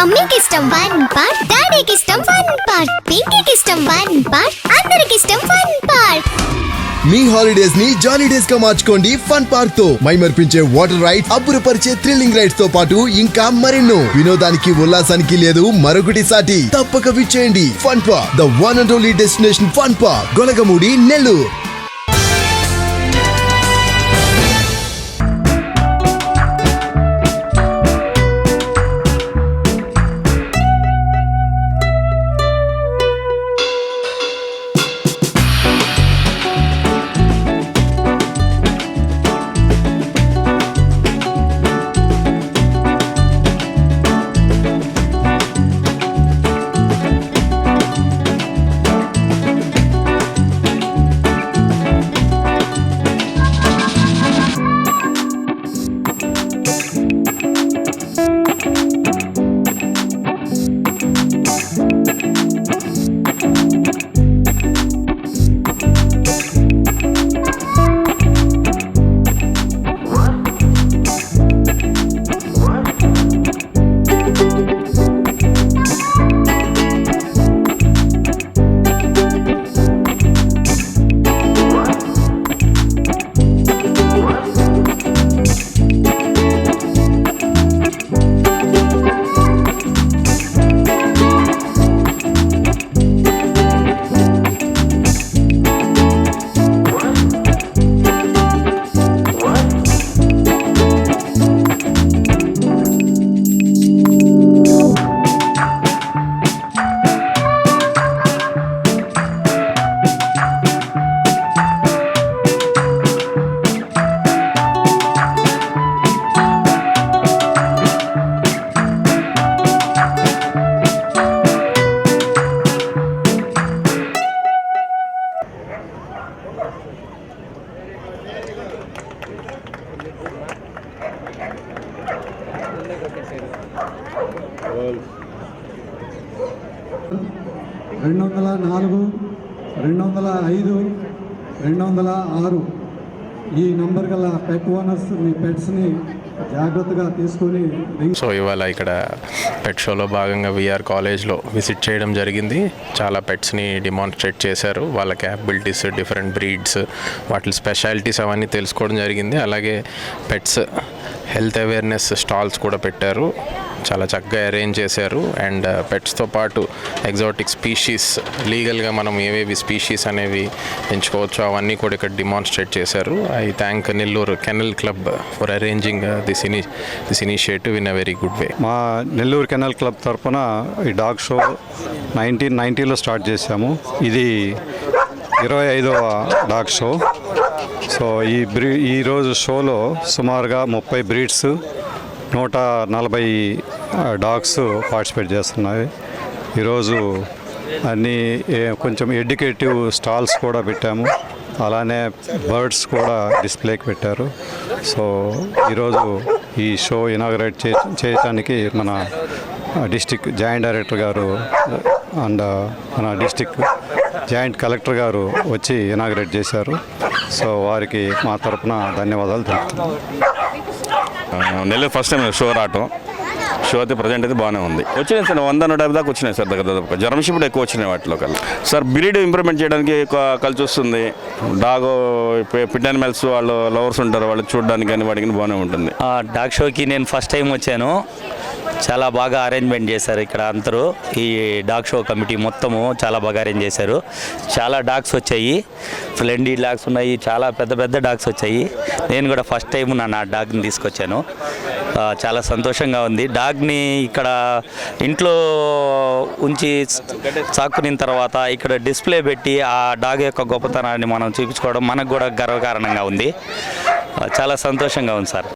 మమ్మీకి ఇష్టం one part, డాడీకి ఇష్టం వన్ పార్ట్, పింకీకి ఇష్టం వన్ పార్ట్, అందరికి ఇష్టం వన్ పార్ట్. మీ హాలిడేస్ ని జాలీ డేస్ గా మార్చుకోండి ఫన్ పార్క్ తో. మైమర్పించే వాటర్ రైడ్స్, అబ్బురపరిచే థ్రిల్లింగ్ రైడ్స్ తో పాటు ఇంకా మరెన్నో. వినోదానికి ఉల్లాసానికి లేదు మరొకటి సాటి. తప్పక విచ్చేయండి fun park, the one and only destination fun park, Golagamudi, Nellore. రెండు 204, 205, 206 ఈ నంబర్ గల పెట్ ఓనర్స్ మీ పెట్స్ని జాగ్రత్తగా తీసుకొని. సో ఇవాళ ఇక్కడ పెట్ షోలో భాగంగా విఆర్ కాలేజ్లో విజిట్ చేయడం జరిగింది. చాలా పెట్స్ని డిమాన్స్ట్రేట్ చేశారు. వాళ్ళ క్యాపబిలిటీస్, డిఫరెంట్ బ్రీడ్స్, వాటి స్పెషాలిటీస్ అవన్నీ తెలుసుకోవడం జరిగింది. అలాగే పెట్స్ హెల్త్ అవేర్నెస్ స్టాల్స్ కూడా పెట్టారు. చాలా చక్కగా అరేంజ్ చేశారు. అండ్ పెట్స్తో పాటు ఎగ్జాటిక్ స్పీషీస్, లీగల్గా మనం ఏవేవి స్పీషీస్ అనేవి పెంచుకోవచ్చు అవన్నీ కూడా ఇక్కడ డిమాన్స్ట్రేట్ చేశారు. I thank Nellore canal club for arranging this initiative in a very good way. మా నెల్లూరు కెనల్ క్లబ్ తరఫున ఈ డాగ్ షో 1990లో స్టార్ట్ చేశాము. ఇది 25వ డాగ్ షో. సో ఈరోజు షోలో సుమారుగా 30 బ్రీడ్స్, 140 డాగ్స్ పార్టిసిపేట్ చేస్తున్నాయి. ఈరోజు అన్నీ కొంచెం ఎడ్యుకేటివ్ స్టాల్స్ కూడా పెట్టాము. అలానే బర్డ్స్ కూడా డిస్ప్లేకి పెట్టారు. సో ఈరోజు ఈ షో ఇనాగరేట్ చేయడానికి మన డిస్టిక్ జాయింట్ డైరెక్టర్ గారు అండ్ మన డిస్టిక్ జాయింట్ కలెక్టర్ గారు వచ్చి ఇనాగరేట్ చేశారు. సో వారికి మా తరఫున ధన్యవాదాలు తెలుపుతున్నాను. నెల్లూరు ఫస్ట్ టైం షో రావటం. షో అయితే ప్రజెంట్ అయితే బాగానే ఉంది. వచ్చినాయి సార్ 100-150 దాకా వచ్చినాయి సార్. దగ్గర జర్మన్షిప్ కూడా ఎక్కువ వచ్చినాయి వాటిలో కల్లా. సార్ బ్రీడ్ ఇంప్రూవ్మెంట్ చేయడానికి కలిసి వస్తుంది. డాగ్ పిట్ యానిమల్స్ వాళ్ళు లవర్స్ ఉంటారు, వాళ్ళు చూడడానికి కానీ వాటికి బాగానే ఉంటుంది. డాగ్ షోకి నేను ఫస్ట్ టైం వచ్చాను. చాలా బాగా అరేంజ్మెంట్ చేశారు ఇక్కడ అందరూ. ఈ డాగ్ షో కమిటీ మొత్తము చాలా బాగా అరేంజ్ చేశారు. చాలా డాగ్స్ వచ్చాయి, ఫ్రెండ్లీ డాగ్స్ ఉన్నాయి, చాలా పెద్ద పెద్ద డాగ్స్ వచ్చాయి. నేను కూడా ఫస్ట్ టైం నా డాగ్ని తీసుకొచ్చాను. చాలా సంతోషంగా ఉంది. డాగ్ని ఇక్కడ ఇంట్లో ఉంచి సాకునిన తర్వాత ఇక్కడ డిస్ప్లే పెట్టి ఆ డాగ్ యొక్క గొప్పతనాన్ని మనం చూపించుకోవడం మనకు కూడా గర్వకారణంగా ఉంది. చాలా సంతోషంగా ఉంది సార్.